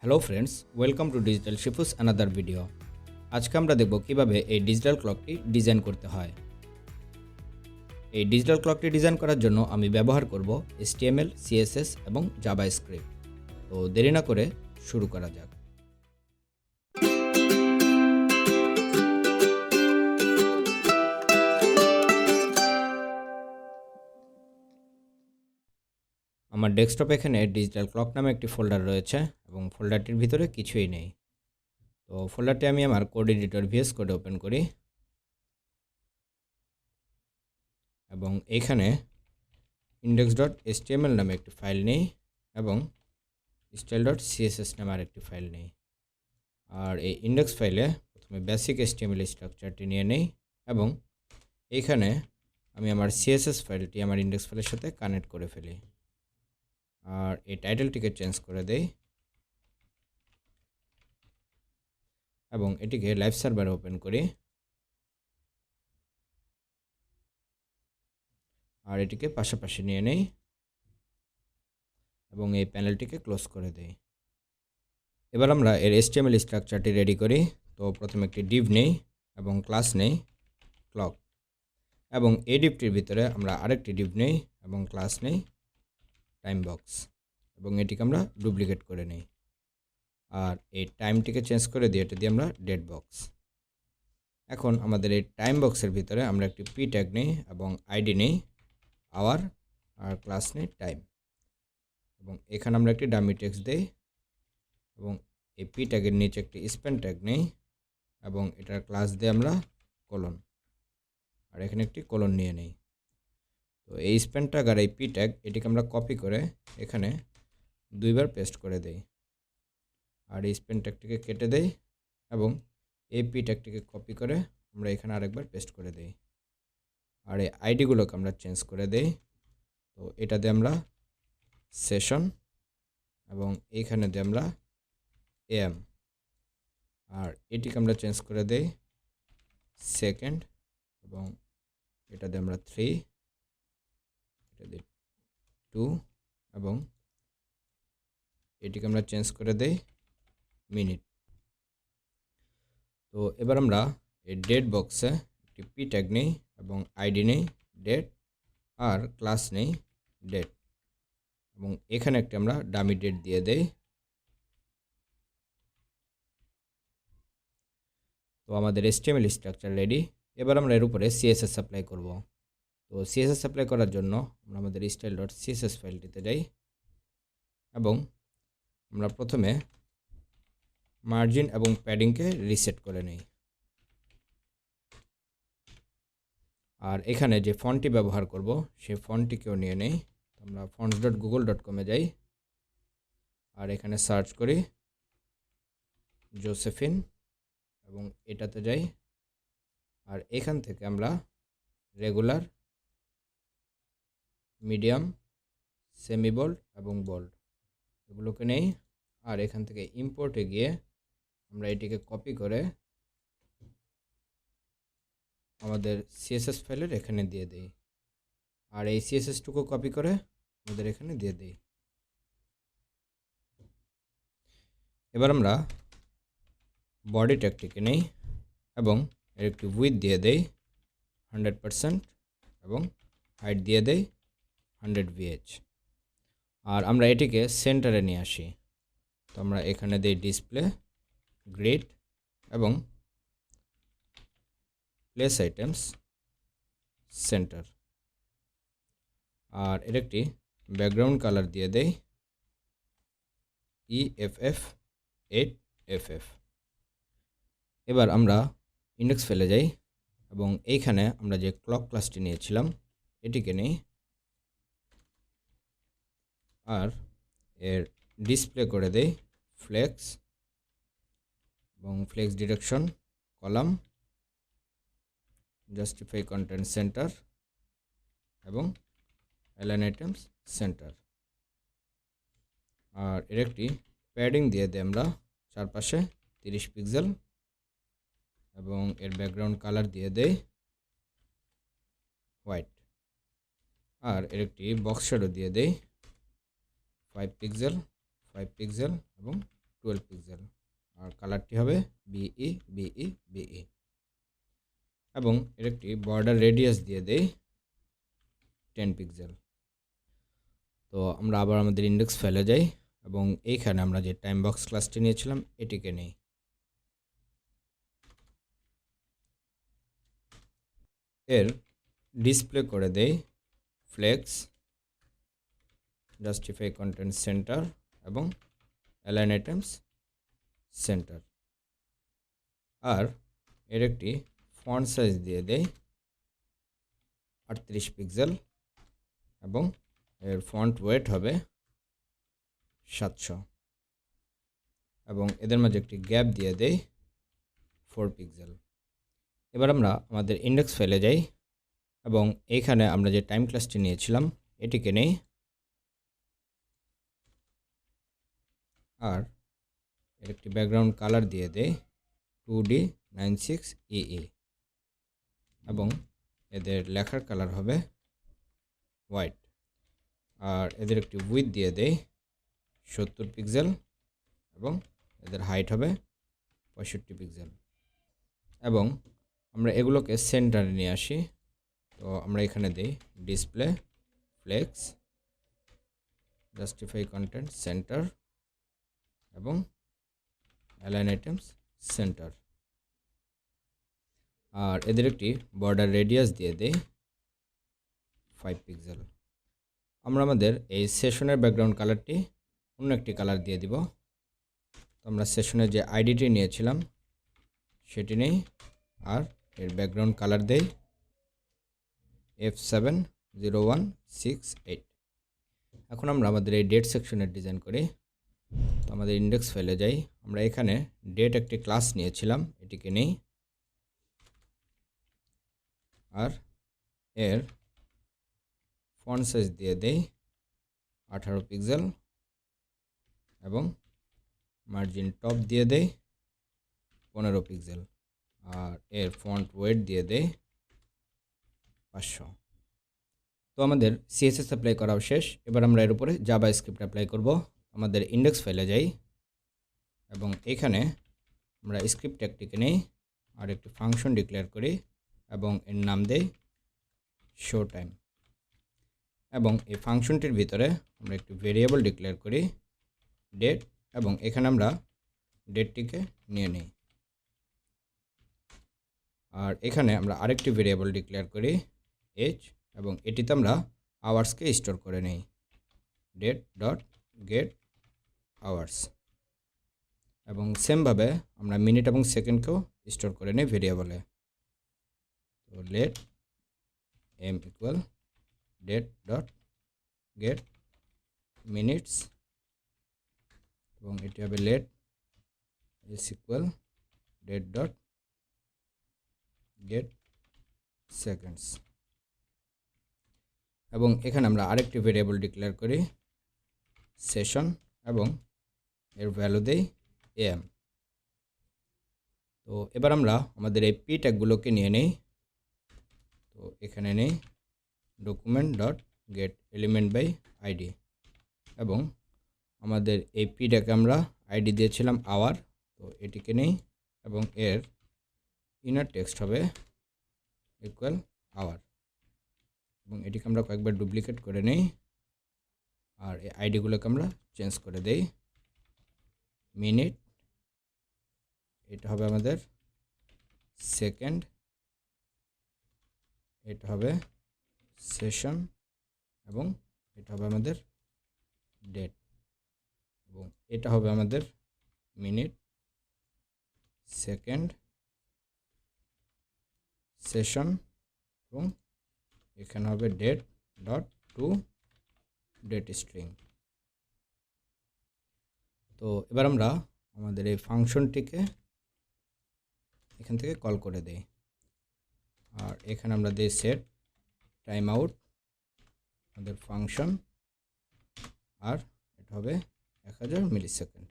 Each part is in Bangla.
Hello friends, welcome to digital শিফুস অ্যানাদার ভিডিও। আজকে আমরা দেখব কিভাবে এই ডিজিটাল ক্লকটি ডিজাইন করতে হয়। এই ডিজিটাল ক্লকটি ডিজাইন করার জন্য আমি ব্যবহার করব HTML, CSS এবং JavaScript। তো দেরি না করে শুরু করা যাক। আমার ডেস্কটপ এখানে ডিজিটাল ক্লক নামে একটি ফোল্ডার রয়েছে এবং ফোল্ডারটির ভিতরে কিছুই নেই। তো ফোল্ডারটি আমি আমার কোড এডিটর VS কোডে ওপেন করি এবং এখানে index.html নামে একটি ফাইল নেই এবং style.css নামে আরেকটি ফাইল নেই। আর এই ইন্ডেক্স ফাইলে প্রথমে বেসিক HTML স্ট্রাকচারটি নিয়ে নেই এবং এইখানে আমি আমার CSS ফাইলটি আমার ইন্ডেক্স ফাইলের সাথে কানেক্ট করে ফেলি। আর এই টাইটেলটিকে চেঞ্জ করে দেই এবং এটিকে লাইভ সার্ভারে ওপেন করি আর এটিকে পাশাপাশি নিয়ে নেই এবং এই প্যানেলটিকে ক্লোজ করে দেই। এবার আমরা এর HTML স্ট্রাকচারটি রেডি করি। তো প্রথমে একটি ডিভ নেই এবং ক্লাস নেই ক্লক এবং এই ডিভটির ভিতরে আমরা আরেকটি ডিভ নেই এবং ক্লাস নেই টাইম বক্স এবং এটিকে আমরা ডুপ্লিকেট করে নেই। আর এই টাইমটিকে চেঞ্জ করে দিয়ে এটা দিয়ে আমরা ডেট বক্স। এখন আমাদের এই টাইম বক্সের ভিতরে আমরা একটি পি ট্যাগ নেই এবং আইডি নেই আওয়ার আর ক্লাস নেই টাইম এবং এখানে আমরা একটি ডামি টেক্সট দেই এবং এই পি ট্যাগের নিচে একটি স্প্যান ট্যাগ নেই এবং এটার ক্লাস দিয়ে আমরা কোলন আর এখানে একটি কোলন নিয়ে নেই। তো এই স্প্যান ট্যাগ আর এই পি ট্যাগ এটিকে আমরা কপি করে এখানে দুইবার পেস্ট করে দেই আর এই স্প্যান ট্যাগটিকে কেটে দেই এবং এই পি ট্যাগটিকে কপি করে আমরা এখানে আরেকবার পেস্ট করে দেই আর এই আইডিগুলোকে আমরা চেঞ্জ করে দেই। তো এটা দিয়ে আমরা সেশন এবং এইখানে দিয়ে আমরা AM আর এটিকে আমরা চেঞ্জ করে দেই সেকেন্ড এবং এটা দিয়ে আমরা 3, এটা দিয়ে 2 এবং এটিকে আমরা চেঞ্জ করে দেই মিনিট। তো এবার আমরা এই ডেট বক্সে একটি পি ট্যাগ নেই এবং আইডি নেই ডেট আর ক্লাস নেই ডেট এবং এখানে একটি আমরা ডামি ডেট দিয়ে দেই। তো আমাদের HTML স্ট্রাকচার রেডি। এবার আমরা এর উপরে CSS অ্যাপ্লাই করব। তো CSS অ্যাপ্লাই করার জন্য আমরা আমাদের style.css ফাইলটিতে যাই এবং আমরা প্রথমে মার্জিন এবং প্যাডিংকে রিসেট করে নেই আর এখানে যে ফন্টটি ব্যবহার করব সেই ফন্টটিকেও নিয়ে নেই। আমরা fonts.google.com এ যাই আর এখানে সার্চ করি জোসেফিন এবং এটাতে যাই আর এখান থেকে আমরা রেগুলার, মিডিয়াম, সেমি বোল্ড এবং বোল্ড এগুলোকে নেই আর এখান থেকে ইম্পোর্টে গিয়ে আমরা এটিকে কপি করে আমাদের CSS ফাইলের এখানে দিয়ে দেই আর এই CSSটুকু কপি করে আমাদের এখানে দিয়ে দেই। এবার আমরা বডি ট্যাগটিকে নেই এবং এর একটি উইডথ দিয়ে দেই 100% এবং হাইট দিয়ে দেই 100 VH আর আমরা এটিকে সেন্টারে নিয়ে আসি। তো আমরা এখানে দেই ডিসপ্লে, গ্রিড এবং প্লেস আইটেমস সেন্টার আর এর একটি ব্যাকগ্রাউন্ড কালার দিয়ে দেই EFF 8FF। এবার আমরা ইন্ডেক্স ফেলে যাই এবং এইখানে আমরা যে ক্লক ক্লাসটি নিয়েছিলাম এটিকে নেই আর এর ডিসপ্লে করে দেই ফ্লেক্স এবং flex direction column, justify content center এবং অ্যালাইন আইটেমস সেন্টার আর এর একটি প্যাডিং দিয়ে দিই আমরা চারপাশে 30 পিক্সেল এবং এর ব্যাকগ্রাউন্ড কালার দিয়ে দেই হোয়াইট আর এর একটি বক্স শ্যাডো দিয়ে দেই 5 পিক্সেল এবং 12 পিক্সেল, আর কালারটি হবে বিই বিই বিই, এবং এর একটি বর্ডার রেডিয়াস দিয়ে দেই 10 পিক্সেল। তো আমরা আবার আমাদের ইন্ডেক্স ফাইলে যাই এবং এইখানে আমরা যে টাইম বক্স ক্লাসটি নিয়েছিলাম এটিকে নেই। এর ডিসপ্লে করে দেই ফ্লেক্স, জাস্টিফাই কন্টেন্ট সেন্টার এবং অ্যালাইন আইটেমস সেন্টার, আর এর একটি ফন্ট সাইজ দিয়ে দেই 38 পিক্সেল এবং এর ফন্ট ওয়েট হবে 700, এবং এদের মাঝে একটি গ্যাপ দিয়ে দেই 4 পিক্সেল। এবার আমরা আমাদের ইন্ডেক্স ফাইলে যাই এবং এইখানে আমরা যে টাইম ক্লাসটি নিয়েছিলাম এটিকে নেই, আর এর একটি ব্যাকগ্রাউন্ড কালার দিয়ে দেই 2D96EE, এবং এদের লেখার কালার হবে হোয়াইট, আর এদের একটি উইডথ দিয়ে দেই 70 পিক্সেল এবং এদের হাইট হবে 65 পিক্সেল, এবং আমরা এগুলোকে সেন্টারে নিয়ে আসি। তো আমরা এখানে দিই display flakes, justify content center এবং অ্যালাইন আইটেমস সেন্টার, আর এদের একটি বর্ডার রেডিয়াস দিয়ে দেই 5 পিক্সেল। আমরা আমাদের এই সেশনের ব্যাকগ্রাউন্ড কালারটি অন্য একটি কালার দিয়ে দিব। তো আমরা সেশনের যে আইডিটি নিয়েছিলাম সেটি নেই, আর এর ব্যাকগ্রাউন্ড কালার দেই F70168। এখন আমরা আমাদের এই ডেট সেকশনের ডিজাইন করি। তো আমাদের ইন্ডেক্স ফাইলে যাই, আমরা এখানে ডেট একটি ক্লাস নিয়েছিলাম এটিকে নেই, আর এর ফন্ট সাইজ দিয়ে দেই 18 পিক্সেল এবং মার্জিন টপ দিয়ে দেই 15 পিক্সেল, আর এর ফন্ট ওয়েট দিয়ে দেই 500। তো আমাদের CSS অ্যাপ্লাই করাও শেষ। এবার আমরা এর উপরে জাভাস্ক্রিপ্ট অ্যাপ্লাই করব। আমাদের ইন্ডেক্স ফাইলে যাই এবং এখানে আমরা স্ক্রিপ্ট ট্যাগটিকে নেই আর একটি ফাংশন ডিক্লেয়ার করি এবং এর নাম দেই শো টাইম, এবং এই ফাংশনটির ভিতরে আমরা একটি ভেরিয়েবল ডিক্লেয়ার করি ডেট, এবং এখানে আমরা ডেটটিকে নিয়ে নিই, আর এখানে আমরা আরেকটি ভেরিয়েবল ডিক্লেয়ার করি এজ, এবং এটিতে আমরা আওয়ার্সকে স্টোর করে নেই ডেট ডট গেট আওয়ার্স, এবং সেমভাবে আমরা মিনিট এবং সেকেন্ডকেও স্টোর করে নিই ভেরিয়েবলে। তো let m equal date dot get minutes, এবং এটি হবে let s equal date dot get seconds, এবং এখানে আমরা আরেকটি ভেরিয়েবল ডিক্লেয়ার করি সেশন এবং এর ভ্যালু দেই এম। তো এবার আমরা আমাদের এই পি ট্যাগগুলোকে নিয়ে নেই। তো এখানে নেই document dot get element by ID, এবং আমাদের এই পি ট্যাগে আমরা আইডি দিয়েছিলাম আওয়ার, তো এটিকে নেই এবং এর ইনার টেক্সট হবে ইকুয়াল আওয়ার, এবং এটিকে আমরা কয়েকবার ডুপ্লিকেট করে নেই, আর এই আইডিগুলোকে আমরা চেঞ্জ করে দেই মিনিট, এটা হবে আমাদের সেকেন্ড, এটা হবে সেশন, এবং এটা হবে আমাদের ডেট, এবং এটা হবে আমাদের মিনিট সেকেন্ড সেশন, এবং এখানে হবে date dot to date string. তো এবার আমরা আমাদের এই ফাংশনটিকে এখান থেকে কল করে দেই, আর এখানে আমরা দিই সেট টাইম আউট আমাদের ফাংশন, আর এটা হবে 1000 মিলিসেকেন্ড।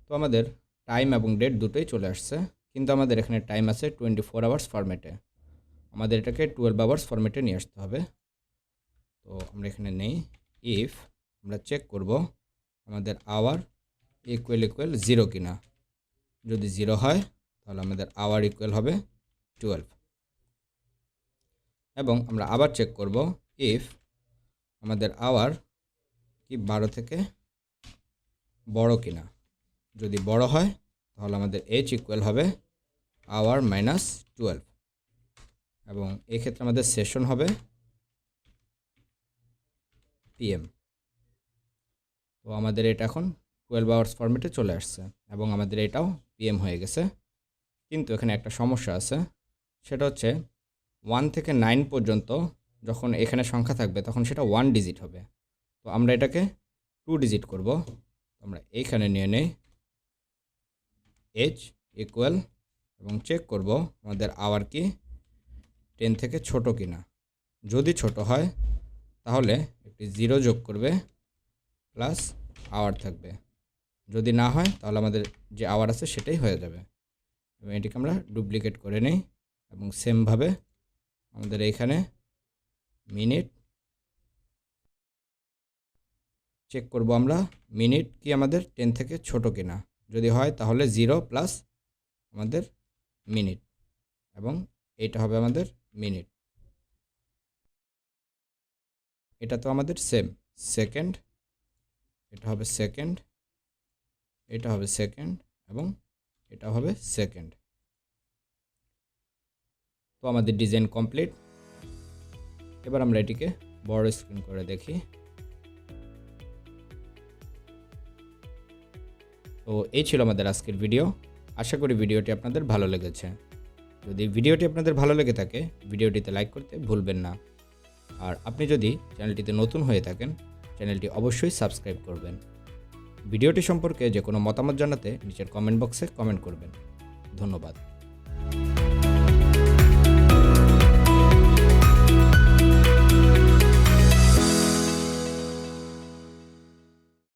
তো আমাদের টাইম এবং ডেট দুটোই চলে আসছে, কিন্তু আমাদের এখানে টাইম আছে 24 আওয়ার্স ফরম্যাটে, আমাদের এটাকে 12 আওয়ার্স ফরম্যাটে নিয়ে আসতে হবে। তো আমরা এখানে নেই ইফ, আমরা চেক করব আমাদের আওয়ার ইকুয়াল 0 কিনা। যদি 0 হয় তাহলে আমাদের আওয়ার ইকুয়াল হবে 12। এবং আমরা আবার চেক করব ইফ আমাদের আওয়ার কি 12 থেকে বড় কিনা। যদি বড় হয় তাহলে আমাদের এইচ ইকুয়াল হবে আওয়ার মাইনাস 12 এবং এক্ষেত্রে আমাদের সেশন হবে পিএম। তো আমাদের এটা এখন 12 আওয়ার্স ফরম্যাটে চলে আসছে এবং আমাদের এটাও পিএম হয়ে গেছে। কিন্তু এখানে একটা সমস্যা আছে, সেটা হচ্ছে 1 থেকে 9 পর্যন্ত যখন এখানে সংখ্যা থাকবে তখন সেটা 1 ডিজিট হবে। তো আমরা এটাকে 2 ডিজিট করব। আমরা এইখানে নিয়ে নেই এইচ ইকুয়াল এবং চেক করব আমাদের আওয়ার কি 10 থেকে ছোট কিনা। যদি ছোট হয় তাহলে একটি 0 যোগ করবে প্লাস আওয়ার থাকবে। যদি না হয় তাহলে আমাদের যে আওয়ার আছে সেটাই হয়ে যাবে। এবং এটিকে আমরা ডুপ্লিকেট করে নিই এবং সেমভাবে আমাদের এইখানে মিনিট চেক করব আমরা মিনিট কি আমাদের 10 থেকে ছোট কিনা। যদি হয় তাহলে 0 প্লাস আমাদের মিনিট এবং এটা হবে আমাদের মিনিট। এটা তো আমাদের সেম সেকেন্ড, এটা হবে সেকেন্ড, এটা হবে সেকেন্ড এবং এটা হবে সেকেন্ড। তো আমাদের ডিজাইন কমপ্লিট। এবার আমরা এটিকে বড় স্ক্রিন করে দেখি। তো এই ছিল আমাদের আজকের ভিডিও। আশা করি ভিডিওটি আপনাদের ভালো লেগেছে। যদি ভিডিওটি আপনাদের ভালো লেগে থাকে ভিডিওটিতে লাইক করতে ভুলবেন না। আর আপনি যদি চ্যানেলটিতে নতুন হয়ে থাকেন চ্যানেলটি অবশ্যই সাবস্ক্রাইব করবেন। ভিডিওটি সম্পর্কে যে কোনো মতামত জানাতে নিচের কমেন্ট বক্সে কমেন্ট করবেন। ধন্যবাদ।